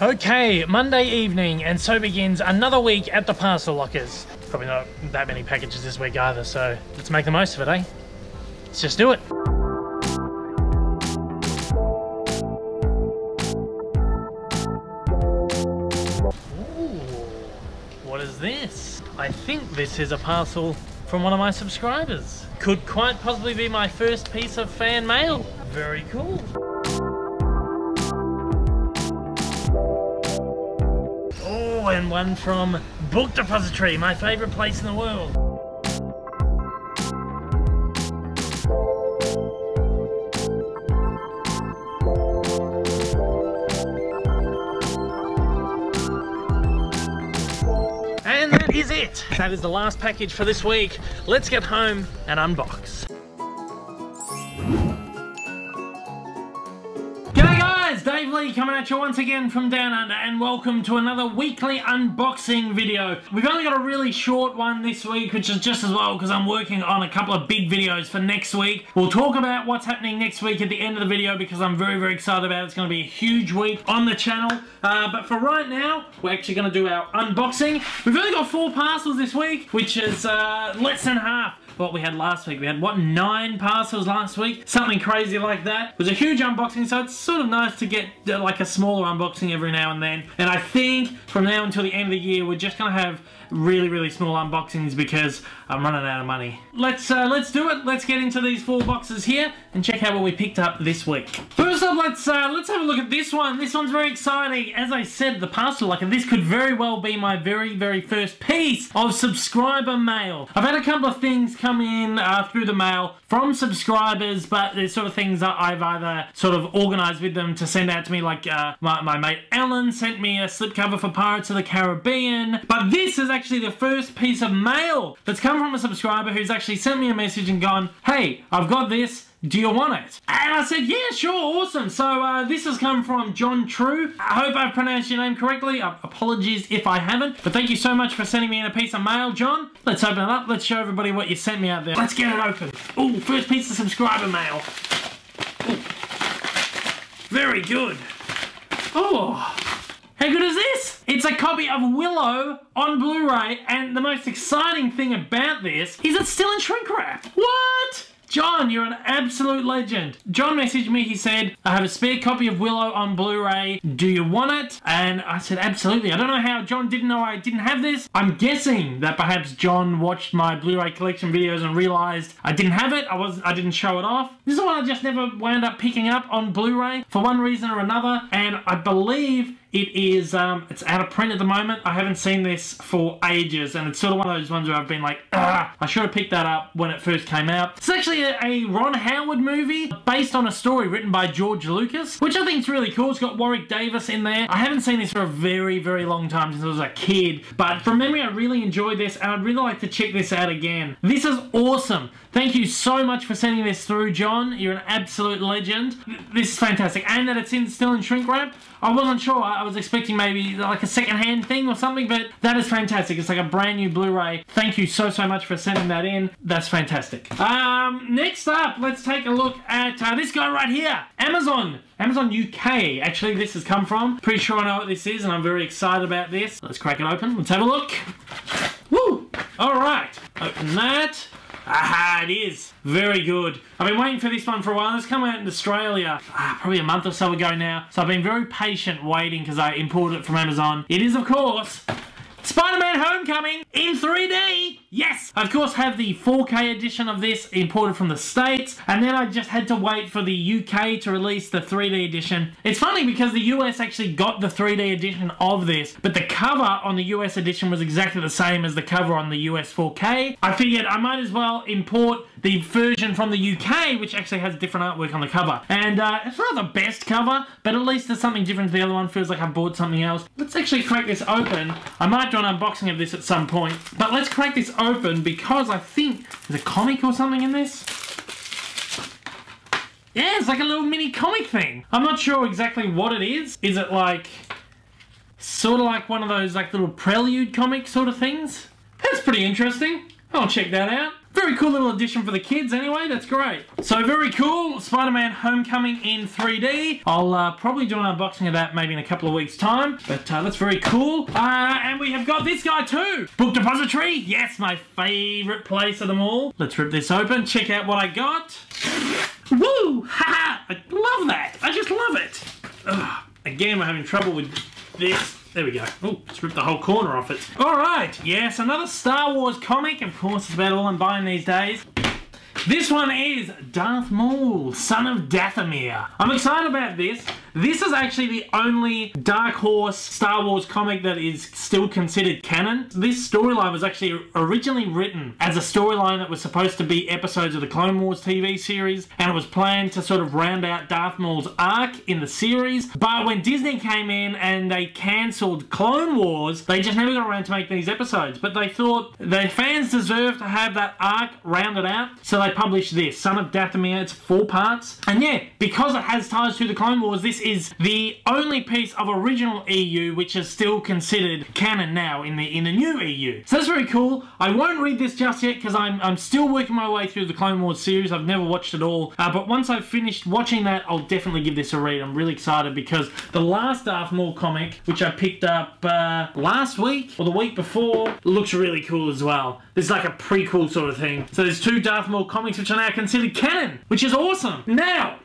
Okay, Monday evening, and so begins another week at the parcel lockers. Probably not that many packages this week either, so let's make the most of it, eh? Let's just do it. Ooh, what is this? I think this is a parcel from one of my subscribers. Could quite possibly be my first piece of fan mail. Very cool. Oh, and one from Book Depository, my favorite place in the world. And that is it. That is the last package for this week. Let's get home and unbox. G'day guys, Dave Lee coming at you once again from Down Under, and welcome to another weekly unboxing video. We've only got a really short one this week, which is just as well because I'm working on a couple of big videos for next week. We'll talk about what's happening next week at the end of the video because I'm very, very excited about it. It's going to be a huge week on the channel. But for right now, we're actually going to do our unboxing. We've only got 4 parcels this week, which is less than half what we had last week. We had, what, 9 parcels last week? Something crazy like that. It was a huge unboxing, so it's sort of nice to get like a smaller unboxing every now and then. And I think from now until the end of the year, we're just going to have really, really small unboxings because I'm running out of money. Let's do it. Let's get into these 4 boxes here and check out what we picked up this week. First up, let's have a look at this one. This one's very exciting. As I said, the parcel locker, this could very well be my very, very first piece of subscriber mail. I've had a couple of things come in through the mail from subscribers, but there's sort of things that I've either sort of organised with them to send out to me, like my mate Alan sent me a slipcover for Pirates of the Caribbean. But this is actually the first piece of mail that's come from a subscriber who's actually sent me a message and gone, hey, I've got this, do you want it? And I said, yeah, sure, awesome. So this has come from John True. I hope I've pronounced your name correctly. Apologies if I haven't, but thank you so much for sending me in a piece of mail, John. Let's open it up. Let's show everybody what you sent me out there. Let's get it open. Oh, first piece of subscriber mail. Ooh. Very good. Oh, how good is this? It's a copy of Willow on Blu-ray, and the most exciting thing about this is it's still in shrink wrap. What? John, you're an absolute legend. John messaged me, he said, I have a spare copy of Willow on Blu-ray, do you want it? And I said, absolutely. I don't know how John didn't know I didn't have this. I'm guessing that perhaps John watched my Blu-ray collection videos and realised I didn't have it, I didn't show it off. This is one I just never wound up picking up on Blu-ray for one reason or another, and I believe it is, it's out of print at the moment. I haven't seen this for ages, and it's sort of one of those ones where I've been like, I should have picked that up when it first came out. It's actually a Ron Howard movie based on a story written by George Lucas, which I think is really cool. It's got Warwick Davis in there. I haven't seen this for a very, very long time, since I was a kid, but from memory I really enjoyed this, and I'd really like to check this out again. This is awesome. Thank you so much for sending this through, John. You're an absolute legend. This is fantastic. And that it's still in shrink wrap. I wasn't sure. I was expecting maybe like a second-hand thing or something, but that is fantastic. It's like a brand new Blu-ray. Thank you so, so much for sending that in. That's fantastic. Next up, let's take a look at this guy right here. Amazon UK. Actually, this has come from. Pretty sure I know what this is, and I'm very excited about this. Let's crack it open. Let's have a look. Woo! All right. Open that. Aha, it is. Very good. I've been waiting for this one for a while. It's come out in Australia probably a month or so ago now. So I've been very patient waiting because I imported it from Amazon. It is, of course, Spider-Man Homecoming in 3D! Yes! I, of course, have the 4K edition of this imported from the States, and then I just had to wait for the UK to release the 3D edition. It's funny because the US actually got the 3D edition of this, but the cover on the US edition was exactly the same as the cover on the US 4K. I figured I might as well import the version from the UK, which actually has different artwork on the cover. And it's not the best cover, but at least there's something different to the other one. Feels like I bought something else. Let's actually crack this open. I might do an unboxing of this at some point, but let's crack this open because I think there's a comic or something in this. Yeah, it's like a little mini comic thing. I'm not sure exactly what it is. Is it like, sort of like one of those like little prelude comic sort of things? That's pretty interesting. I'll check that out. Very cool little addition for the kids anyway, that's great. So very cool, Spider-Man Homecoming in 3D. I'll probably do an unboxing of that maybe in a couple of weeks time, but that's very cool. And we have got this guy too. Book Depository, yes, my favourite place of them all. Let's rip this open, check out what I got. Woo! Haha! I love that! I just love it! Ugh. Again, we're having trouble with this. There we go. Oh, just ripped the whole corner off it. Alright, yes, another Star Wars comic. Of course, it's about all I'm buying these days. This one is Darth Maul, son of Dathomir. I'm excited about this. This is actually the only Dark Horse Star Wars comic that is still considered canon. This storyline was actually originally written as a storyline that was supposed to be episodes of the Clone Wars TV series, and it was planned to sort of round out Darth Maul's arc in the series. But when Disney came in and they cancelled Clone Wars, they just never got around to making these episodes. But they thought their fans deserved to have that arc rounded out, so they published this, Son of Dathomir. It's 4 parts. And yeah, because it has ties to the Clone Wars, this is the only piece of original EU which is still considered canon now in the new EU. So that's very cool. I won't read this just yet because I'm still working my way through the Clone Wars series. I've never watched it all. But once I've finished watching that, I'll definitely give this a read. I'm really excited because the last Darth Maul comic, which I picked up last week or the week before, looks really cool as well. This is like a prequel sort of thing. So there's 2 Darth Maul comics which are now considered canon, which is awesome. Now,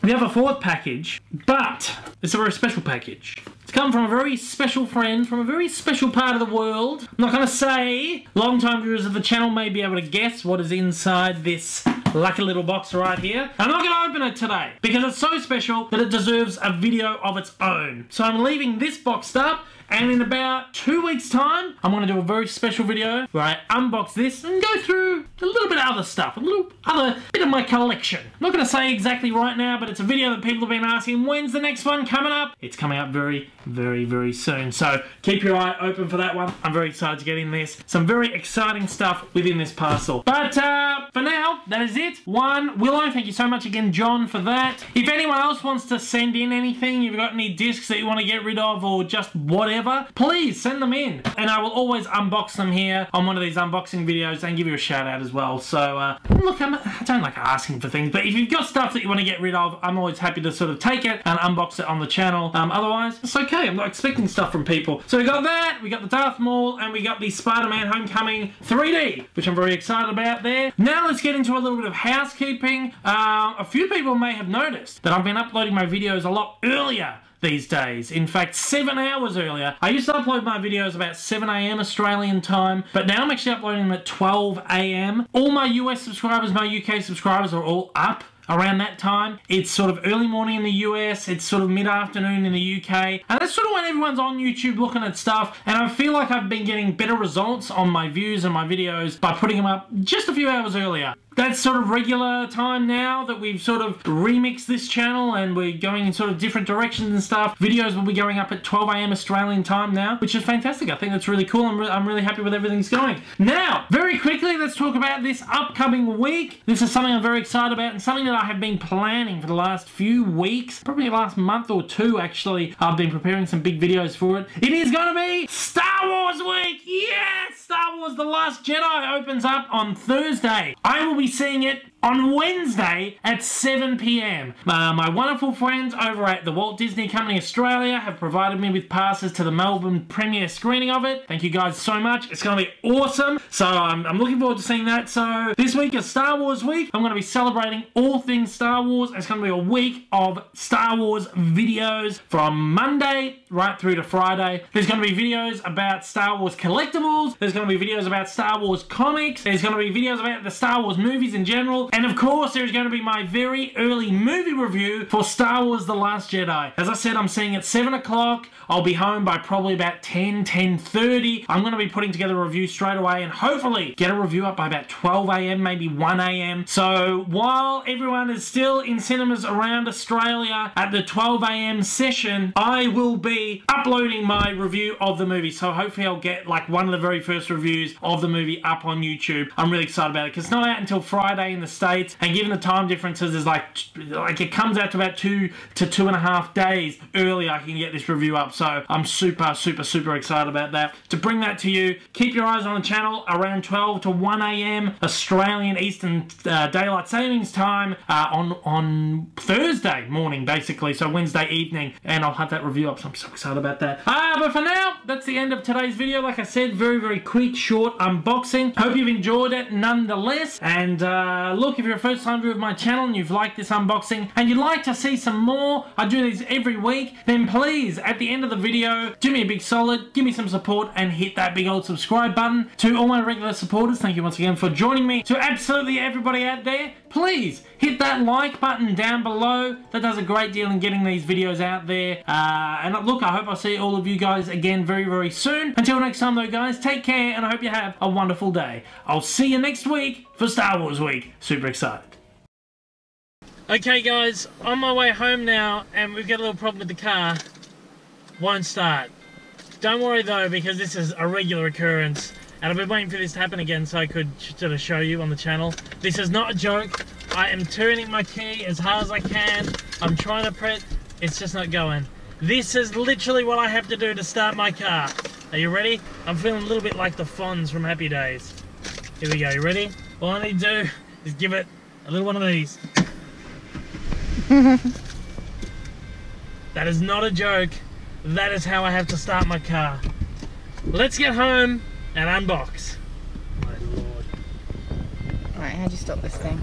we have a 4th package, but it's a very special package. It's come from a very special friend from a very special part of the world. I'm not going to say. Long-time viewers of the channel may be able to guess what is inside this lucky little box right here. I'm not going to open it today because it's so special that it deserves a video of its own. So I'm leaving this boxed up, and in about 2 weeks' time, I'm going to do a very special video where I unbox this and go through a little bit of other stuff, a little other bit of my collection. I'm not going to say exactly right now, but it's a video that people have been asking, when's the next one coming up? It's coming up very, very, very soon. So keep your eye open for that one. I'm very excited to get in this. Some very exciting stuff within this parcel. But for now, that is it. One, Willow, thank you so much again, John, for that. If anyone else wants to send in anything, you've got any discs that you want to get rid of or just whatever, please send them in. And I will always unbox them here on one of these unboxing videos and give you a shout out as well. So, look, I don't like asking for things, but if you've got stuff that you want to get rid of, I'm always happy to sort of take it and unbox it on the channel. Otherwise, it's okay. I'm not expecting stuff from people. So we got that, we got the Darth Maul, and we got the Spider-Man Homecoming 3D, which I'm very excited about there. Now let's get into a little bit of housekeeping. A few people may have noticed that I've been uploading my videos a lot earlier these days. In fact, 7 hours earlier. I used to upload my videos about 7 AM Australian time, but now I'm actually uploading them at 12 AM. All my US subscribers, my UK subscribers are all up around that time. It's sort of early morning in the US, it's sort of mid-afternoon in the UK, and that's sort of when everyone's on YouTube looking at stuff, and I feel like I've been getting better results on my views and my videos by putting them up just a few hours earlier. That's sort of regular time now that we've sort of remixed this channel and we're going in sort of different directions and stuff. Videos will be going up at 12 AM Australian time now, which is fantastic. I think that's really cool. I'm really happy with everything's going. Now, very quickly, let's talk about this upcoming week. This is something I'm very excited about and something that I have been planning for the last few weeks, probably the last month or 2 actually. I've been preparing some big videos for it. It is going to be Star Wars Week! Yes! Star Wars The Last Jedi opens up on Thursday. I will be seeing it on Wednesday at 7 PM. My wonderful friends over at the Walt Disney Company Australia have provided me with passes to the Melbourne premiere screening of it. Thank you guys so much. It's going to be awesome. So I'm looking forward to seeing that. So this week is Star Wars Week. I'm going to be celebrating all things Star Wars. It's going to be a week of Star Wars videos from Monday right through to Friday. There's going to be videos about Star Wars collectibles. There's going to be videos about Star Wars comics. There's going to be videos about the Star Wars movies in general. And of course, there's going to be my very early movie review for Star Wars The Last Jedi. As I said, I'm seeing at 7 o'clock. I'll be home by probably about 10:30. I'm going to be putting together a review straight away and hopefully get a review up by about 12 AM, maybe 1 AM. So while everyone is still in cinemas around Australia at the 12 AM session, I will be uploading my review of the movie. So hopefully I'll get like one of the very first reviews of the movie up on YouTube. I'm really excited about it because it's not out until Friday in the States. States, and given the time differences is like it comes out to about 2 to 2.5 days early I can get this review up. So I'm super excited about that. To bring that to you, keep your eyes on the channel around 12 to 1 a.m. Australian Eastern Daylight Savings Time on Thursday morning, basically, so Wednesday evening, and I'll have that review up, so I'm so excited about that. But for now, that's the end of today's video. Like I said, very quick, short unboxing. Hope you've enjoyed it nonetheless, and look, if you're a first time viewer of my channel and you've liked this unboxing and you'd like to see some more, I do these every week, then please, at the end of the video, do me a big solid, give me some support and hit that big old subscribe button. To all my regular supporters, thank you once again for joining me. To absolutely everybody out there, please hit that like button down below. That does a great deal in getting these videos out there. And look, I hope I'll see all of you guys again very soon. Until next time though, guys, take care and I hope you have a wonderful day. I'll see you next week for Star Wars Week. Super excited. Okay guys, on my way home now, and we've got a little problem with the car. Won't start. Don't worry though, because this is a regular occurrence. And I've been waiting for this to happen again so I could sort of show you on the channel. This is not a joke. I am turning my key as hard as I can. I'm trying to press. It's just not going. This is literally what I have to do to start my car. Are you ready? I'm feeling a little bit like the Fonz from Happy Days. Here we go. You ready? All I need to do is give it a little one of these. That is not a joke. That is how I have to start my car. Let's get home and unbox. My lord. Alright, how'd you stop this thing?